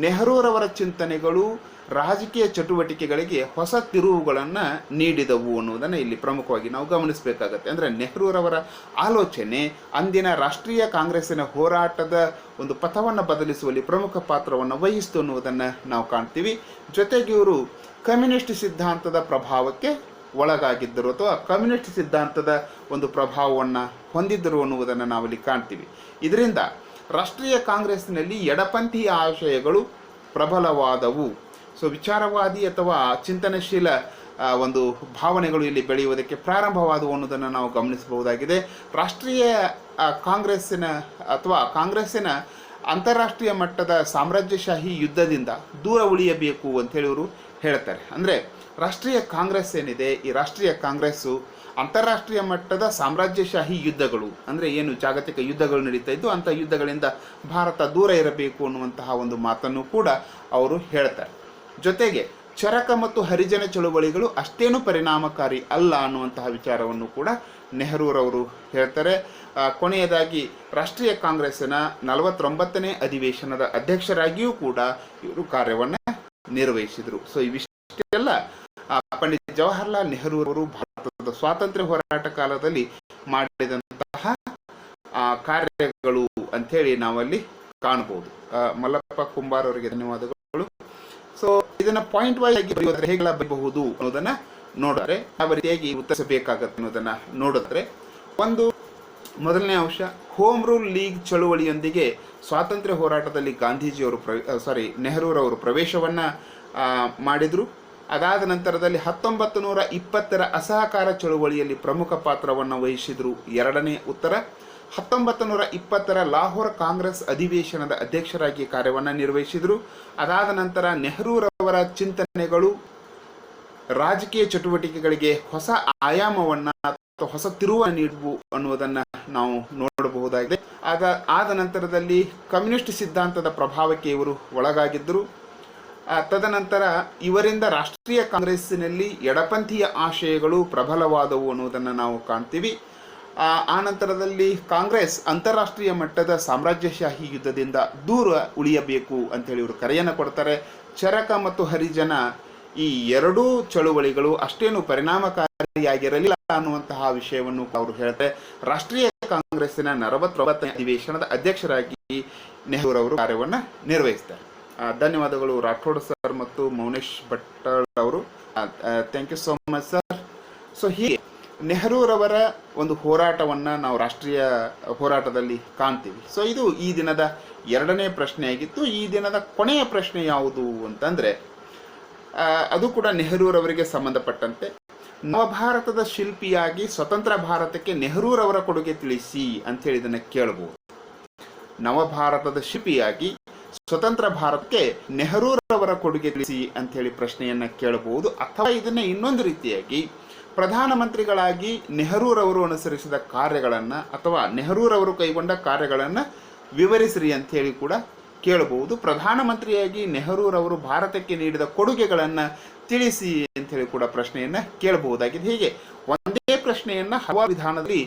ನೆಹರೂರವರ ಚಿಂತನೆಗಳು ರಾಜಕೀಯ ಚಟುವಟಿಕೆಗಳಿಗೆ ಹೊಸ ತಿರುವುಗಳನ್ನು ನೀಡಿದವು ಅನ್ನುವುದನ್ನು ಇಲ್ಲಿ ಪ್ರಮುಖವಾಗಿ ನಾವು ಗಮನಿಸಬೇಕಾಗತ್ತೆ. ಅಂದರೆ ನೆಹರೂರವರ ಆಲೋಚನೆ ಅಂದಿನ ರಾಷ್ಟ್ರೀಯ ಕಾಂಗ್ರೆಸ್ಸಿನ ಹೋರಾಟದ ಒಂದು ಪಥವನ್ನು ಬದಲಿಸುವಲ್ಲಿ ಪ್ರಮುಖ ಪಾತ್ರವನ್ನು ವಹಿಸಿತು ಅನ್ನುವುದನ್ನು ನಾವು ಕಾಣ್ತೀವಿ. ಜೊತೆಗೆ ಇವರು ಕಮ್ಯುನಿಸ್ಟ್ ಸಿದ್ಧಾಂತದ ಪ್ರಭಾವಕ್ಕೆ ಒಳಗಾಗಿದ್ದರು ಅಥವಾ ಕಮ್ಯುನಿಸ್ಟ್ ಸಿದ್ಧಾಂತದ ಒಂದು ಪ್ರಭಾವವನ್ನು ಹೊಂದಿದ್ದರು ಅನ್ನುವುದನ್ನು ನಾವಲ್ಲಿ ಕಾಣ್ತೀವಿ. ಇದರಿಂದ ರಾಷ್ಟ್ರೀಯ ಕಾಂಗ್ರೆಸ್ಸಿನಲ್ಲಿ ಎಡಪಂಥೀಯ ಆಶಯಗಳು ಪ್ರಬಲವಾದವು. ಸೊ ವಿಚಾರವಾದಿ ಅಥವಾ ಚಿಂತನಶೀಲ ಒಂದು ಭಾವನೆಗಳು ಇಲ್ಲಿ ಬೆಳೆಯುವುದಕ್ಕೆ ಪ್ರಾರಂಭವಾದವು ಅನ್ನೋದನ್ನು ನಾವು ಗಮನಿಸಬಹುದಾಗಿದೆ. ರಾಷ್ಟ್ರೀಯ ಕಾಂಗ್ರೆಸ್ಸಿನ ಅಂತಾರಾಷ್ಟ್ರೀಯ ಮಟ್ಟದ ಸಾಮ್ರಾಜ್ಯಶಾಹಿ ಯುದ್ಧದಿಂದ ದೂರ ಉಳಿಯಬೇಕು ಅಂತೇಳಿ ಇವರು ಹೇಳ್ತಾರೆ. ಅಂದರೆ ರಾಷ್ಟ್ರೀಯ ಕಾಂಗ್ರೆಸ್ ಏನಿದೆ, ಈ ರಾಷ್ಟ್ರೀಯ ಕಾಂಗ್ರೆಸ್ಸು ಅಂತಾರಾಷ್ಟ್ರೀಯ ಮಟ್ಟದ ಸಾಮ್ರಾಜ್ಯಶಾಹಿ ಯುದ್ಧಗಳು ಅಂದರೆ ಏನು ಜಾಗತಿಕ ಯುದ್ಧಗಳು ನಡೀತಾ ಇದ್ದು ಅಂಥ ಯುದ್ಧಗಳಿಂದ ಭಾರತ ದೂರ ಇರಬೇಕು ಅನ್ನುವಂತಹ ಒಂದು ಮಾತನ್ನು ಕೂಡ ಅವರು ಹೇಳ್ತಾರೆ. ಜೊತೆಗೆ ಚರಕ ಮತ್ತು ಹರಿಜನ ಚಳುವಳಿಗಳು ಅಷ್ಟೇನೂ ಪರಿಣಾಮಕಾರಿ ಅಲ್ಲ ಅನ್ನುವಂತಹ ವಿಚಾರವನ್ನು ಕೂಡ ನೆಹರೂರವರು ಹೇಳ್ತಾರೆ. ಕೊನೆಯದಾಗಿ ರಾಷ್ಟ್ರೀಯ ಕಾಂಗ್ರೆಸ್ಸಿನ 49ನೇ ಅಧಿವೇಶನದ ಅಧ್ಯಕ್ಷರಾಗಿಯೂ ಕೂಡ ಇವರು ಕಾರ್ಯವನ್ನು ನಿರ್ವಹಿಸಿದರು. ಸೊ ಇವಿಷ್ಟೆಲ್ಲ ಪಂಡಿತ್ ಜವಾಹರ್ಲಾಲ್ ನೆಹರೂರವರು ಭಾರತದ ಸ್ವಾತಂತ್ರ್ಯ ಹೋರಾಟ ಕಾಲದಲ್ಲಿ ಮಾಡಿದಂತಹ ಕಾರ್ಯಗಳು ಅಂಥೇಳಿ ನಾವಲ್ಲಿ ಕಾಣಬಹುದು. ಮಲ್ಲಪ್ಪ ಕುಂಬಾರ್ ಅವರಿಗೆ ಧನ್ಯವಾದಗಳು. ಸೊ ಇದನ್ನ ಪಾಯಿಂಟ್ ವೈಸ್ ಆಗಿ ಬರೆಯೋದ್ರೆ ಹೇಗೆ ಬರಬಹುದು ಅನ್ನೋದನ್ನ ನೋಡಿದ್ರೆ, ಯಾವ ರೀತಿಯಾಗಿ ಉತ್ತರಿಸಬೇಕಾಗತ್ತೆ ಅನ್ನೋದನ್ನ ನೋಡಿದ್ರೆ, ಮೊದಲನೇ ಅಂಶ, ಹೋಮ್ ರೂಲ್ ಲೀಗ್ ಚಳುವಳಿಯೊಂದಿಗೆ ಸ್ವಾತಂತ್ರ್ಯ ಹೋರಾಟದಲ್ಲಿ ನೆಹರೂರವರು ಪ್ರವೇಶವನ್ನ ಮಾಡಿದ್ರು. ಅದಾದ ನಂತರದಲ್ಲಿ 1920ರ ಅಸಹಕಾರ ಚಳುವಳಿಯಲ್ಲಿ ಪ್ರಮುಖ ಪಾತ್ರವನ್ನು ವಹಿಸಿದ್ರು. ಎರಡನೇ ಉತ್ತರ, 1920ರ ಲಾಹೋರ್ ಕಾಂಗ್ರೆಸ್ ಅಧಿವೇಶನದ ಅಧ್ಯಕ್ಷರಾಗಿ ಕಾರ್ಯವನ್ನು ನಿರ್ವಹಿಸಿದರು. ಅದಾದ ನಂತರ ನೆಹರೂರವರ ಚಿಂತನೆಗಳು ರಾಜಕೀಯ ಚಟುವಟಿಕೆಗಳಿಗೆ ಹೊಸ ಆಯಾಮವನ್ನು ಅಥವಾ ಹೊಸ ತಿರುವನ್ನು ನೀಡುವು ಅನ್ನುವುದನ್ನು ನಾವು ನೋಡಬಹುದಾಗಿದೆ. ಆದ ನಂತರದಲ್ಲಿ ಕಮ್ಯುನಿಸ್ಟ್ ಸಿದ್ಧಾಂತದ ಪ್ರಭಾವಕ್ಕೆ ಇವರು ಒಳಗಾಗಿದ್ದರು. ತದನಂತರ ಇವರಿಂದ ರಾಷ್ಟ್ರೀಯ ಕಾಂಗ್ರೆಸ್ಸಿನಲ್ಲಿ ಎಡಪಂಥೀಯ ಆಶಯಗಳು ಪ್ರಬಲವಾದವು ಅನ್ನುವುದನ್ನು ನಾವು ಕಾಣ್ತೀವಿ. ಆನಂತರದಲ್ಲಿ ಕಾಂಗ್ರೆಸ್ ಅಂತಾರಾಷ್ಟ್ರೀಯ ಮಟ್ಟದ ಸಾಮ್ರಾಜ್ಯಶಾಹಿ ಯುದ್ಧದಿಂದ ದೂರ ಉಳಿಯಬೇಕು ಅಂತೇಳಿ ಇವರು ಕರೆಯನ್ನು ಕೊಡ್ತಾರೆ. ಚರಕ ಮತ್ತು ಹರಿಜನ ಈ ಎರಡೂ ಚಳುವಳಿಗಳು ಅಷ್ಟೇನು ಪರಿಣಾಮಕಾರಿಯಾಗಿರಲಿಲ್ಲ ಅನ್ನುವಂತಹ ವಿಷಯವನ್ನು ಅವರು ಹೇಳ್ತಾರೆ. ರಾಷ್ಟ್ರೀಯ ಕಾಂಗ್ರೆಸ್ಸಿನ 49ನೇ ಅಧಿವೇಶನದ ಅಧ್ಯಕ್ಷರಾಗಿ ನೆಹರೂರವರು ಕಾರ್ಯವನ್ನು ನಿರ್ವಹಿಸ್ತಾರೆ. ಧನ್ಯವಾದಗಳು ರಾಠೋಡ್ ಸರ್ ಮತ್ತು ಮೌನೇಶ್ ಭಟ್ಟಳ್ ಅವರು. Thank you so much sir. So ಹೀಗೆ ನೆಹರೂರವರ ಒಂದು ಹೋರಾಟವನ್ನು ನಾವು ರಾಷ್ಟ್ರೀಯ ಹೋರಾಟದಲ್ಲಿ ಕಾಣ್ತೀವಿ. ಸೊ ಇದು ಈ ದಿನದ ಎರಡನೇ ಪ್ರಶ್ನೆಯಾಗಿತ್ತು. ಈ ದಿನದ ಕೊನೆಯ ಪ್ರಶ್ನೆ ಯಾವುದು ಅಂತಂದರೆ, ಅದು ಕೂಡ ನೆಹರೂರವರಿಗೆ ಸಂಬಂಧಪಟ್ಟಂತೆ, ನವಭಾರತದ ಶಿಲ್ಪಿಯಾಗಿ ಸ್ವತಂತ್ರ ಭಾರತಕ್ಕೆ ನೆಹರೂರವರ ಕೊಡುಗೆ ತಿಳಿಸಿ ಅಂತೇಳಿ ಇದನ್ನು ಕೇಳಬಹುದು. ನವಭಾರತದ ಶಿಲ್ಪಿಯಾಗಿ ಸ್ವತಂತ್ರ ಭಾರತಕ್ಕೆ ನೆಹರೂರವರ ಕೊಡುಗೆ ತಿಳಿಸಿ ಅಂಥೇಳಿ ಪ್ರಶ್ನೆಯನ್ನು ಕೇಳಬಹುದು. ಅಥವಾ ಇದನ್ನು ಇನ್ನೊಂದು ರೀತಿಯಾಗಿ, ಪ್ರಧಾನಮಂತ್ರಿಗಳಾಗಿ ನೆಹರೂರವರು ಅನುಸರಿಸಿದ ಕಾರ್ಯಗಳನ್ನು ಅಥವಾ ನೆಹರೂರವರು ಕೈಗೊಂಡ ಕಾರ್ಯಗಳನ್ನು ವಿವರಿಸಿರಿ ಅಂಥೇಳಿ ಕೂಡ ಕೇಳಬಹುದು. ಪ್ರಧಾನಮಂತ್ರಿಯಾಗಿ ನೆಹರೂರವರು ಭಾರತಕ್ಕೆ ನೀಡಿದ ಕೊಡುಗೆಗಳನ್ನು ತಿಳಿಸಿ ಅಂಥೇಳಿ ಕೂಡ ಪ್ರಶ್ನೆಯನ್ನು ಕೇಳಬಹುದಾಗಿದೆ. ಹೀಗೆ ಒಂದೇ ಪ್ರಶ್ನೆಯನ್ನು ಹಲವಾರು ವಿಧಾನದಲ್ಲಿ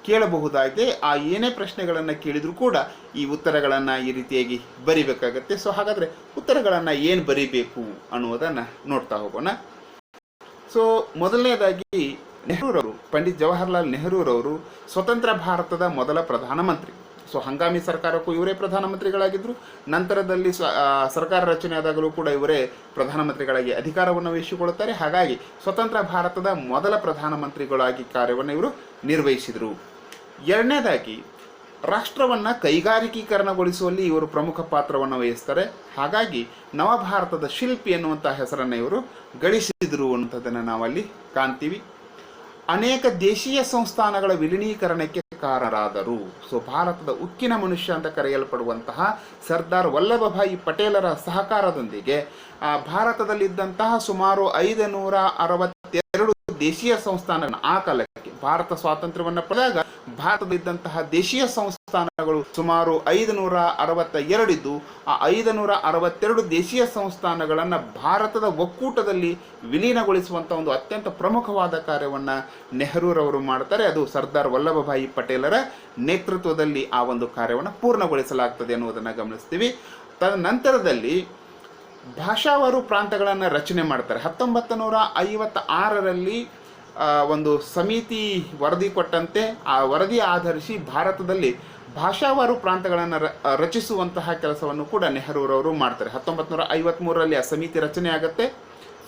ಕೇಳಬಹುದಾಗಿದೆ. ಆ ಏನೇ ಪ್ರಶ್ನೆಗಳನ್ನು ಕೇಳಿದರೂ ಕೂಡ ಈ ಉತ್ತರಗಳನ್ನು ಈ ರೀತಿಯಾಗಿ ಬರಿಬೇಕಾಗತ್ತೆ. ಸೊ ಹಾಗಾದರೆ ಉತ್ತರಗಳನ್ನು ಏನು ಬರಿಬೇಕು ಅನ್ನೋದನ್ನು ನೋಡ್ತಾ ಹೋಗೋಣ. ಸೊ ಮೊದಲನೇದಾಗಿ ನೆಹರೂರವರು, ಪಂಡಿತ್ ಜವಾಹರ್ಲಾಲ್ ನೆಹರೂರವರು ಸ್ವತಂತ್ರ ಭಾರತದ ಮೊದಲ ಪ್ರಧಾನಮಂತ್ರಿ. ಸೊ ಹಂಗಾಮಿ ಸರ್ಕಾರಕ್ಕೂ ಇವರೇ ಪ್ರಧಾನಮಂತ್ರಿಗಳಾಗಿದ್ದರು. ನಂತರದಲ್ಲಿ ಸರ್ಕಾರ ರಚನೆ ಆದಾಗಲೂ ಕೂಡ ಇವರೇ ಪ್ರಧಾನಮಂತ್ರಿಗಳಾಗಿ ಅಧಿಕಾರವನ್ನು ವಹಿಸಿಕೊಳ್ಳುತ್ತಾರೆ. ಹಾಗಾಗಿ ಸ್ವತಂತ್ರ ಭಾರತದ ಮೊದಲ ಪ್ರಧಾನಮಂತ್ರಿಗಳಾಗಿ ಕಾರ್ಯವನ್ನು ಇವರು ನಿರ್ವಹಿಸಿದರು. ಎರಡನೇದಾಗಿ ರಾಷ್ಟ್ರವನ್ನು ಕೈಗಾರಿಕೀಕರಣಗೊಳಿಸುವಲ್ಲಿ ಇವರು ಪ್ರಮುಖ ಪಾತ್ರವನ್ನು ವಹಿಸ್ತಾರೆ. ಹಾಗಾಗಿ ನವಭಾರತದ ಶಿಲ್ಪಿ ಎನ್ನುವಂಥ ಹೆಸರನ್ನು ಇವರು ಗಳಿಸಿದರು ಅನ್ನುವಂಥದ್ದನ್ನು ನಾವಲ್ಲಿ ಕಾಣ್ತೀವಿ. ಅನೇಕ ದೇಶೀಯ ಸಂಸ್ಥಾನಗಳ ವಿಲೀನೀಕರಣಕ್ಕೆ ಕಾರಣರಾದರು. ಸೊ ಭಾರತದ ಉಕ್ಕಿನ ಮನುಷ್ಯ ಅಂತ ಕರೆಯಲ್ಪಡುವಂತಹ ಸರ್ದಾರ್ ವಲ್ಲಭಭಾಯಿ ಪಟೇಲರ ಸಹಕಾರದೊಂದಿಗೆ ಭಾರತದಲ್ಲಿದ್ದಂತಹ ಸುಮಾರು 562 ದೇಶೀಯ ಸಂಸ್ಥಾನಗಳನ್ನು, ಆ ಕಾಲಕ್ಕೆ ಭಾರತ ಸ್ವಾತಂತ್ರ್ಯವನ್ನು ಪಡೆದಾಗ ಭಾರತದಲ್ಲಿದ್ದಂತಹ ದೇಶೀಯ ಸಂಸ್ಥಾನಗಳು ಸುಮಾರು 562 ಇದ್ದು, ಆ 562 ದೇಶೀಯ ಸಂಸ್ಥಾನಗಳನ್ನು ಭಾರತದ ಒಕ್ಕೂಟದಲ್ಲಿ ವಿಲೀನಗೊಳಿಸುವಂಥ ಒಂದು ಅತ್ಯಂತ ಪ್ರಮುಖವಾದ ಕಾರ್ಯವನ್ನು ನೆಹರೂರವರು ಮಾಡ್ತಾರೆ. ಅದು ಸರ್ದಾರ್ ವಲ್ಲಭಭಾಯಿ ಪಟೇಲರ ನೇತೃತ್ವದಲ್ಲಿ ಆ ಒಂದು ಕಾರ್ಯವನ್ನು ಪೂರ್ಣಗೊಳಿಸಲಾಗ್ತದೆ ಅನ್ನೋದನ್ನು ಗಮನಿಸ್ತೀವಿ. ತದನಂತರದಲ್ಲಿ ಭಾಷಾವಾರು ಪ್ರಾಂತಗಳನ್ನು ರಚನೆ ಮಾಡ್ತಾರೆ. 1956ರಲ್ಲಿ ಒಂದು ಸಮಿತಿ ವರದಿ ಕೊಟ್ಟಂತೆ ಆ ವರದಿ ಆಧರಿಸಿ ಭಾರತದಲ್ಲಿ ಭಾಷಾವಾರು ಪ್ರಾಂತಗಳನ್ನು ರಚಿಸುವಂತಹ ಕೆಲಸವನ್ನು ಕೂಡ ನೆಹರೂರವರು ಮಾಡ್ತಾರೆ. 1953ರಲ್ಲಿ ಆ ಸಮಿತಿ ರಚನೆ ಆಗುತ್ತೆ.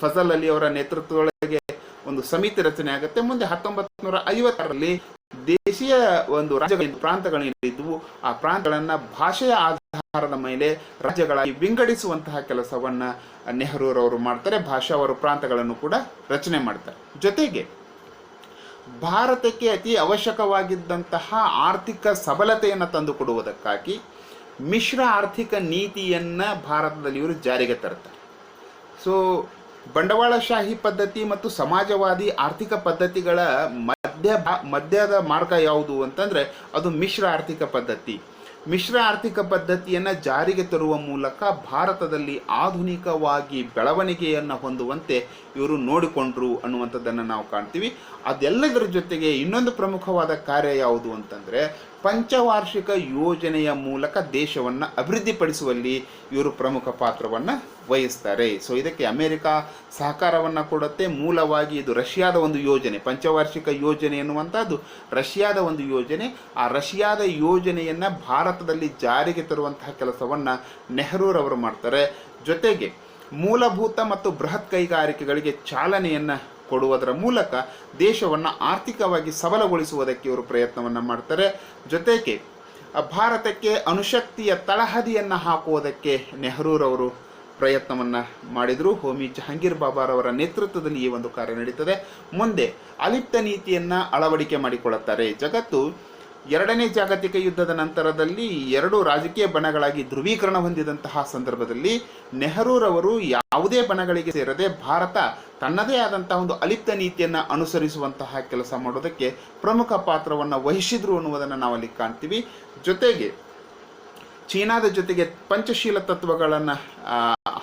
ಫಜಲ್ ಅಲಿ ಅವರ ನೇತೃತ್ವದೊಳಗೆ ಒಂದು ಸಮಿತಿ ರಚನೆ ಆಗುತ್ತೆ. ಮುಂದೆ 1950ರಲ್ಲಿ ದೇಶೀಯ ಒಂದು ರಾಜ್ಯಗಳ ಪ್ರಾಂತಗಳೇನಿದ್ವು ಆ ಪ್ರಾಂತಗಳನ್ನು ಭಾಷೆಯ ಆಧಾರದ ಮೇಲೆ ರಾಜ್ಯಗಳಾಗಿ ವಿಂಗಡಿಸುವಂತಹ ಕೆಲಸವನ್ನು ನೆಹರೂರವರು ಮಾಡ್ತಾರೆ. ಭಾಷಾವಾರು ಪ್ರಾಂತಗಳನ್ನು ಕೂಡ ರಚನೆ ಮಾಡ್ತಾರೆ. ಜೊತೆಗೆ ಭಾರತಕ್ಕೆ ಅತಿ ಅವಶ್ಯಕವಾಗಿದ್ದಂತಹ ಆರ್ಥಿಕ ಸಬಲತೆಯನ್ನು ತಂದುಕೊಡುವುದಕ್ಕಾಗಿ ಮಿಶ್ರ ಆರ್ಥಿಕ ನೀತಿಯನ್ನು ಭಾರತದಲ್ಲಿ ಇವರು ಜಾರಿಗೆ ತರ್ತಾರೆ. ಸೊ ಬಂಡವಾಳಶಾಹಿ ಪದ್ಧತಿ ಮತ್ತು ಸಮಾಜವಾದಿ ಆರ್ಥಿಕ ಪದ್ಧತಿಗಳ ಮಧ್ಯದ ಮಾರ್ಗ ಯಾವುದು ಅಂತಂದರೆ ಅದು ಮಿಶ್ರ ಆರ್ಥಿಕ ಪದ್ಧತಿ. ಮಿಶ್ರ ಆರ್ಥಿಕ ಪದ್ಧತಿಯನ್ನು ಜಾರಿಗೆ ತರುವ ಮೂಲಕ ಭಾರತದಲ್ಲಿ ಆಧುನಿಕವಾಗಿ ಬೆಳವಣಿಗೆಯನ್ನು ಹೊಂದುವಂತೆ ಇವರು ನೋಡಿಕೊಂಡ್ರು ಅನ್ನುವಂಥದ್ದನ್ನು ನಾವು ಕಾಣ್ತೀವಿ. ಅದೆಲ್ಲದರ ಜೊತೆಗೆ ಇನ್ನೊಂದು ಪ್ರಮುಖವಾದ ಕಾರ್ಯ ಯಾವುದು ಅಂತಂದರೆ ಪಂಚವಾರ್ಷಿಕ ಯೋಜನೆಯ ಮೂಲಕ ದೇಶವನ್ನು ಅಭಿವೃದ್ಧಿಪಡಿಸುವಲ್ಲಿ ಇವರು ಪ್ರಮುಖ ಪಾತ್ರವನ್ನು ವಹಿಸ್ತಾರೆ. ಸೊ ಇದಕ್ಕೆ ಅಮೆರಿಕ ಸಹಕಾರವನ್ನು ಕೊಡುತ್ತೆ. ಮೂಲವಾಗಿ ಇದು ರಷ್ಯಾದ ಒಂದು ಯೋಜನೆ, ಪಂಚವಾರ್ಷಿಕ ಯೋಜನೆ ಎನ್ನುವಂಥದ್ದು ರಷ್ಯಾದ ಒಂದು ಯೋಜನೆ. ಆ ರಷ್ಯಾದ ಯೋಜನೆಯನ್ನು ಭಾರತದಲ್ಲಿ ಜಾರಿಗೆ ತರುವಂತಹ ಕೆಲಸವನ್ನು ನೆಹರೂರವರು ಮಾಡ್ತಾರೆ. ಜೊತೆಗೆ ಮೂಲಭೂತ ಮತ್ತು ಬೃಹತ್ ಕೈಗಾರಿಕೆಗಳಿಗೆ ಚಾಲನೆಯನ್ನು ಕೊಡುವುದರ ಮೂಲಕ ದೇಶವನ್ನು ಆರ್ಥಿಕವಾಗಿ ಸಬಲಗೊಳಿಸುವುದಕ್ಕೆ ಇವರು ಪ್ರಯತ್ನವನ್ನು ಮಾಡ್ತಾರೆ. ಜೊತೆಗೆ ಭಾರತಕ್ಕೆ ಅಣುಶಕ್ತಿಯ ತಳಹದಿಯನ್ನು ಹಾಕುವುದಕ್ಕೆ ನೆಹರೂರವರು ಪ್ರಯತ್ನವನ್ನು ಮಾಡಿದರು. ಹೋಮಿ ಜಹಾಂಗೀರ್ ಬಾಬಾರವರ ನೇತೃತ್ವದಲ್ಲಿ ಈ ಒಂದು ಕಾರ್ಯ ನಡೀತದೆ. ಮುಂದೆ ಅಲಿಪ್ತ ನೀತಿಯನ್ನು ಅಳವಡಿಕೆ ಮಾಡಿಕೊಳ್ಳುತ್ತಾರೆ. ಜಗತ್ತು ಎರಡನೇ ಜಾಗತಿಕ ಯುದ್ಧದ ನಂತರದಲ್ಲಿ ಎರಡು ರಾಜಕೀಯ ಬಣಗಳಾಗಿ ಧ್ರುವೀಕರಣ ಹೊಂದಿದಂತಹ ಸಂದರ್ಭದಲ್ಲಿ ನೆಹರೂರವರು ಯಾವುದೇ ಬಣಗಳಿಗೆ ಸೇರದೆ ಭಾರತ ತನ್ನದೇ ಆದಂತಹ ಒಂದು ಅಲಿಪ್ತ ನೀತಿಯನ್ನು ಅನುಸರಿಸುವಂತಹ ಕೆಲಸ ಮಾಡೋದಕ್ಕೆ ಪ್ರಮುಖ ಪಾತ್ರವನ್ನು ವಹಿಸಿದ್ರು ಅನ್ನುವುದನ್ನು ನಾವಲ್ಲಿ ಕಾಣ್ತೀವಿ. ಜೊತೆಗೆ ಚೀನಾದ ಜೊತೆಗೆ ಪಂಚಶೀಲ ತತ್ವಗಳನ್ನು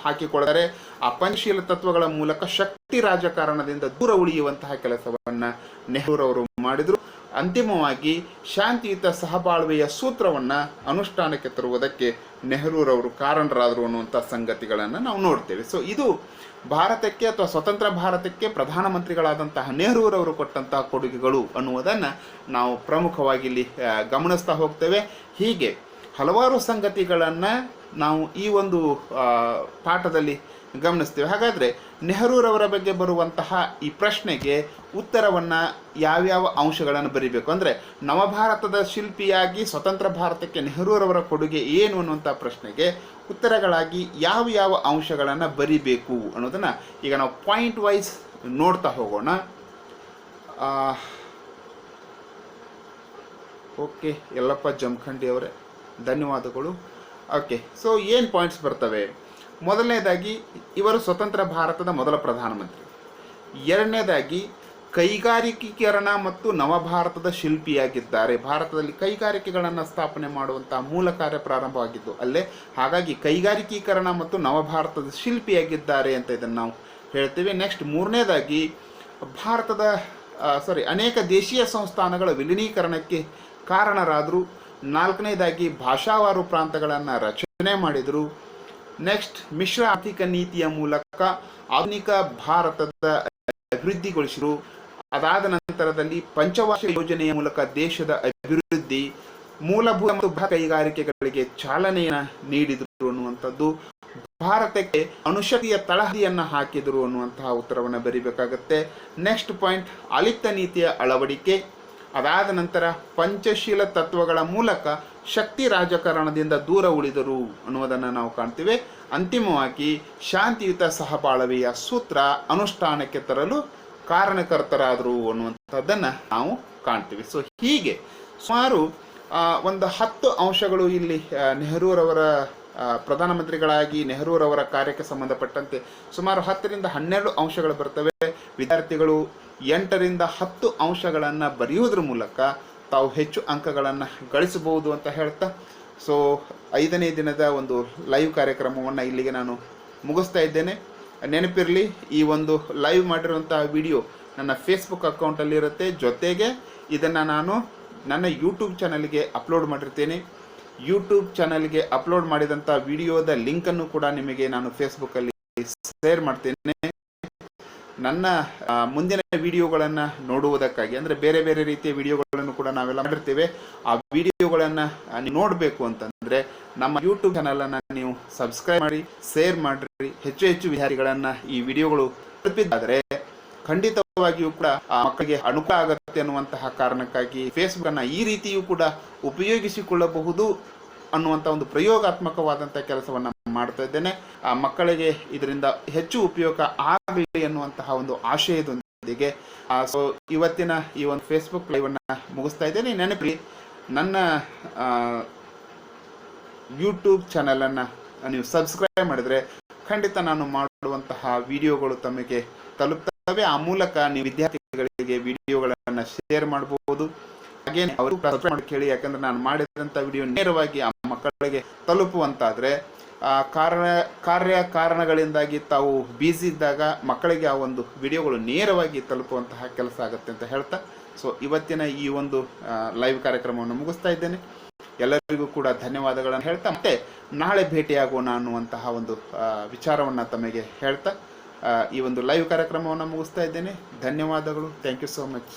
ಹಾಕಿಕೊಳ್ಳರೆ. ಆ ಪಂಚಶೀಲ ತತ್ವಗಳ ಮೂಲಕ ಶಕ್ತಿ ರಾಜಕಾರಣದಿಂದ ದೂರ ಉಳಿಯುವಂತಹ ಕೆಲಸವನ್ನು ನೆಹರೂರವರು ಮಾಡಿದರು. ಅಂತಿಮವಾಗಿ ಶಾಂತಿಯುತ ಸಹಬಾಳ್ವೆಯ ಸೂತ್ರವನ್ನು ಅನುಷ್ಠಾನಕ್ಕೆ ತರುವುದಕ್ಕೆ ನೆಹರೂರವರು ಕಾರಣರಾದರು ಅನ್ನುವಂಥ ಸಂಗತಿಗಳನ್ನು ನಾವು ನೋಡ್ತೇವೆ. ಸೊ ಇದು ಭಾರತಕ್ಕೆ ಅಥವಾ ಸ್ವತಂತ್ರ ಭಾರತಕ್ಕೆ ಪ್ರಧಾನಮಂತ್ರಿಗಳಾದಂತಹ ನೆಹರೂರವರು ಕೊಟ್ಟಂತಹ ಕೊಡುಗೆಗಳು ಅನ್ನುವುದನ್ನು ನಾವು ಪ್ರಮುಖವಾಗಿ ಇಲ್ಲಿ ಗಮನಿಸ್ತಾ ಹೋಗ್ತೇವೆ. ಹೀಗೆ ಹಲವಾರು ಸಂಗತಿಗಳನ್ನು ನಾವು ಈ ಒಂದು ಪಾಠದಲ್ಲಿ ಗಮನಿಸ್ತೇವೆ. ಹಾಗಾದರೆ ನೆಹರೂರವರ ಬಗ್ಗೆ ಬರುವಂತಹ ಈ ಪ್ರಶ್ನೆಗೆ ಉತ್ತರವನ್ನು ಯಾವ್ಯಾವ ಅಂಶಗಳನ್ನು ಬರೀಬೇಕು ಅಂದರೆ ನವಭಾರತದ ಶಿಲ್ಪಿಯಾಗಿ ಸ್ವತಂತ್ರ ಭಾರತಕ್ಕೆ ನೆಹರೂರವರ ಕೊಡುಗೆ ಏನು ಅನ್ನುವಂಥ ಪ್ರಶ್ನೆಗೆ ಉತ್ತರಗಳಾಗಿ ಯಾವ ಅಂಶಗಳನ್ನು ಬರೀಬೇಕು ಅನ್ನೋದನ್ನು ಈಗ ನಾವು ಪಾಯಿಂಟ್ ವೈಸ್ ನೋಡ್ತಾ ಹೋಗೋಣ. ಓಕೆ, ಯಲ್ಲಪ್ಪ ಜಮಖಂಡಿ ಅವರೇ ಧನ್ಯವಾದಗಳು. ಓಕೆ, ಸೊ ಏನು ಪಾಯಿಂಟ್ಸ್ ಬರ್ತವೆ? ಮೊದಲನೇದಾಗಿ ಇವರು ಸ್ವತಂತ್ರ ಭಾರತದ ಮೊದಲ ಪ್ರಧಾನಮಂತ್ರಿ. ಎರಡನೇದಾಗಿ ಕೈಗಾರಿಕೀಕರಣ ಮತ್ತು ನವಭಾರತದ ಶಿಲ್ಪಿಯಾಗಿದ್ದಾರೆ. ಭಾರತದಲ್ಲಿ ಕೈಗಾರಿಕೆಗಳನ್ನು ಸ್ಥಾಪನೆ ಮಾಡುವಂಥ ಮೂಲ ಕಾರ್ಯ ಪ್ರಾರಂಭವಾಗಿದ್ದು ಅಲ್ಲೇ. ಹಾಗಾಗಿ ಕೈಗಾರಿಕೀಕರಣ ಮತ್ತು ನವಭಾರತದ ಶಿಲ್ಪಿಯಾಗಿದ್ದಾರೆ ಅಂತ ಇದನ್ನು ನಾವು ಹೇಳ್ತೀವಿ. ನೆಕ್ಸ್ಟ್ ಮೂರನೇದಾಗಿ ಭಾರತದ ಅನೇಕ ದೇಶೀಯ ಸಂಸ್ಥಾನಗಳ ವಿಲೀನೀಕರಣಕ್ಕೆ ಕಾರಣರಾದರು. ನಾಲ್ಕನೇದಾಗಿ ಭಾಷಾವಾರು ಪ್ರಾಂತಗಳನ್ನು ರಚನೆ ಮಾಡಿದರು. ನೆಕ್ಸ್ಟ್, ಮಿಶ್ರ ಆರ್ಥಿಕ ನೀತಿಯ ಮೂಲಕ ಆಧುನಿಕ ಭಾರತದ ಅಭಿವೃದ್ಧಿಗೊಳಿಸಿದರು. ಅದಾದ ನಂತರದಲ್ಲಿ ಪಂಚವಾರ್ಷಿಕ ಯೋಜನೆಯ ಮೂಲಕ ದೇಶದ ಅಭಿವೃದ್ಧಿ, ಮೂಲಭೂತ ಮತ್ತು ಕೈಗಾರಿಕೆಗಳಿಗೆ ಚಾಲನೆಯನ್ನು ನೀಡಿದರು ಅನ್ನುವಂಥದ್ದು. ಭಾರತಕ್ಕೆ ಅಣುಶಕ್ತಿಯ ತಳಹದಿಯನ್ನು ಹಾಕಿದರು ಅನ್ನುವಂತಹ ಉತ್ತರವನ್ನು ಬರೀಬೇಕಾಗತ್ತೆ. ನೆಕ್ಸ್ಟ್ ಪಾಯಿಂಟ್, ಆಲಿಪ್ತ ನೀತಿಯ ಅಳವಡಿಕೆ. ಅದಾದ ನಂತರ ಪಂಚಶೀಲ ತತ್ವಗಳ ಮೂಲಕ ಶಕ್ತಿ ರಾಜಕಾರಣದಿಂದ ದೂರ ಉಳಿದರು ಅನ್ನುವುದನ್ನು ನಾವು ಕಾಣ್ತೀವಿ. ಅಂತಿಮವಾಗಿ ಶಾಂತಿಯುತ ಸಹಬಾಳ್ವೆಯ ಸೂತ್ರ ಅನುಷ್ಠಾನಕ್ಕೆ ತರಲು ಕಾರಣಕರ್ತರಾದರು ಅನ್ನುವಂಥದ್ದನ್ನು ನಾವು ಕಾಣ್ತೀವಿ. ಸೊ ಹೀಗೆ ಸುಮಾರು ಒಂದು 10 ಅಂಶಗಳು ಇಲ್ಲಿ ನೆಹರೂರವರ ಪ್ರಧಾನಮಂತ್ರಿಗಳಾಗಿ ನೆಹರೂರವರ ಕಾರ್ಯಕ್ಕೆ ಸಂಬಂಧಪಟ್ಟಂತೆ ಸುಮಾರು 10 ರಿಂದ 12 ಅಂಶಗಳು ಬರ್ತವೆ. ವಿದ್ಯಾರ್ಥಿಗಳು 8 ರಿಂದ 10 ಅಂಶಗಳನ್ನು ಬರೆಯುವುದರ ಮೂಲಕ ತಾವು ಹೆಚ್ಚು ಅಂಕಗಳನ್ನು ಗಳಿಸಬಹುದು ಅಂತ ಹೇಳ್ತಾ, ಸೊ 5ನೇ ದಿನದ ಒಂದು ಲೈವ್ ಕಾರ್ಯಕ್ರಮವನ್ನು ಇಲ್ಲಿಗೆ ನಾನು ಮುಗಿಸ್ತಾ ಇದ್ದೇನೆ. ನೆನಪಿರಲಿ, ಈ ಒಂದು ಲೈವ್ ಮಾಡಿರುವಂತಹ ವಿಡಿಯೋ ನನ್ನ ಫೇಸ್ಬುಕ್ ಅಕೌಂಟಲ್ಲಿರುತ್ತೆ. ಜೊತೆಗೆ ಇದನ್ನು ನಾನು ನನ್ನ ಯೂಟ್ಯೂಬ್ ಚಾನಲ್ಗೆ ಅಪ್ಲೋಡ್ ಮಾಡಿರ್ತೇನೆ. ಯೂಟ್ಯೂಬ್ ಚಾನಲ್ಗೆ ಅಪ್ಲೋಡ್ ಮಾಡಿದಂಥ ವಿಡಿಯೋದ ಲಿಂಕನ್ನು ಕೂಡ ನಿಮಗೆ ನಾನು ಫೇಸ್ಬುಕ್ಕಲ್ಲಿ ಶೇರ್ ಮಾಡ್ತೇನೆ. ನನ್ನ ಮುಂದಿನ ವಿಡಿಯೋಗಳನ್ನು ನೋಡುವುದಕ್ಕಾಗಿ, ಅಂದರೆ ಬೇರೆ ಬೇರೆ ರೀತಿಯ ವಿಡಿಯೋಗಳನ್ನು ಕೂಡ ನಾವೆಲ್ಲ ಮಾಡಿರ್ತೇವೆ. ಆ ವಿಡಿಯೋಗಳನ್ನು ನೀವು ನೋಡಬೇಕು ಅಂತಂದರೆ ನಮ್ಮ ಯೂಟ್ಯೂಬ್ ಚಾನಲನ್ನು ನೀವು ಸಬ್ಸ್ಕ್ರೈಬ್ ಮಾಡಿ, ಶೇರ್ ಮಾಡಿರಿ. ಹೆಚ್ಚು ಹೆಚ್ಚು ವಿದ್ಯಾರ್ಥಿಗಳನ್ನು ಈ ವಿಡಿಯೋಗಳು ತಲುಪಿದ್ದಾದರೆ ಖಂಡಿತವಾಗಿಯೂ ಕೂಡ ಮಕ್ಕಳಿಗೆ ಅನುಕೂಲ ಆಗುತ್ತೆ ಅನ್ನುವಂತಹ ಕಾರಣಕ್ಕಾಗಿ ಫೇಸ್ಬುಕ್ಕನ್ನು ಈ ರೀತಿಯೂ ಕೂಡ ಉಪಯೋಗಿಸಿಕೊಳ್ಳಬಹುದು ಅನ್ನುವಂಥ ಒಂದು ಪ್ರಯೋಗಾತ್ಮಕವಾದಂಥ ಕೆಲಸವನ್ನು ಮಾಡ್ತಾ ಇದ್ದೇನೆ. ಆ ಮಕ್ಕಳಿಗೆ ಇದರಿಂದ ಹೆಚ್ಚು ಉಪಯೋಗ ಆಗಲಿ ಅನ್ನುವಂತಹ ಒಂದು ಆಶಯದೊಂದಿಗೆ ಸೊ ಇವತ್ತಿನ ಈ ಒಂದು ಫೇಸ್ಬುಕ್ ಲೈವನ್ನು ಮುಗಿಸ್ತಾ ಇದ್ದೇನೆ. ನೆನಪಿ, ನನ್ನ ಯೂಟ್ಯೂಬ್ ಚಾನಲನ್ನು ನೀವು ಸಬ್ಸ್ಕ್ರೈಬ್ ಮಾಡಿದರೆ ಖಂಡಿತ ನಾನು ಮಾಡುವಂತಹ ವಿಡಿಯೋಗಳು ತಮಗೆ ತಲುಪ್ತವೆ. ಆ ಮೂಲಕ ನೀವು ವಿದ್ಯಾರ್ಥಿಗಳಿಗೆ ವಿಡಿಯೋಗಳನ್ನು ಶೇರ್ ಮಾಡಬಹುದು. ಹಾಗೇನೆ ಅವರು ಸಬ್ಸ್ಕ್ರೈಬ್ ಮಾಡಿ ಕೇಳಿ, ಯಾಕಂದ್ರೆ ನಾನು ಮಾಡಿದಂಥ ವಿಡಿಯೋ ನೇರವಾಗಿ ಆ ಮಕ್ಕಳಿಗೆ ತಲುಪುವಂತಾದರೆ ಕಾರಣಗಳಿಂದಾಗಿ ತಾವು ಬ್ಯುಸಿ ಇದ್ದಾಗ ಮಕ್ಕಳಿಗೆ ಆ ಒಂದು ವಿಡಿಯೋಗಳು ನೇರವಾಗಿ ತಲುಪುವಂತಹ ಕೆಲಸ ಆಗುತ್ತೆ ಅಂತ ಹೇಳ್ತಾ, ಸೊ ಇವತ್ತಿನ ಈ ಒಂದು ಲೈವ್ ಕಾರ್ಯಕ್ರಮವನ್ನು ಮುಗಿಸ್ತಾ ಇದ್ದೇನೆ. ಎಲ್ಲರಿಗೂ ಕೂಡ ಧನ್ಯವಾದಗಳನ್ನು ಹೇಳ್ತಾ ಮತ್ತೆ ನಾಳೆ ಭೇಟಿಯಾಗೋಣ ಅನ್ನುವಂತಹ ಒಂದು ವಿಚಾರವನ್ನು ತಮಗೆ ಹೇಳ್ತಾ ಈ ಒಂದು ಲೈವ್ ಕಾರ್ಯಕ್ರಮವನ್ನು ಮುಗಿಸ್ತಾ ಇದ್ದೇನೆ. ಧನ್ಯವಾದಗಳು. Thank you so much.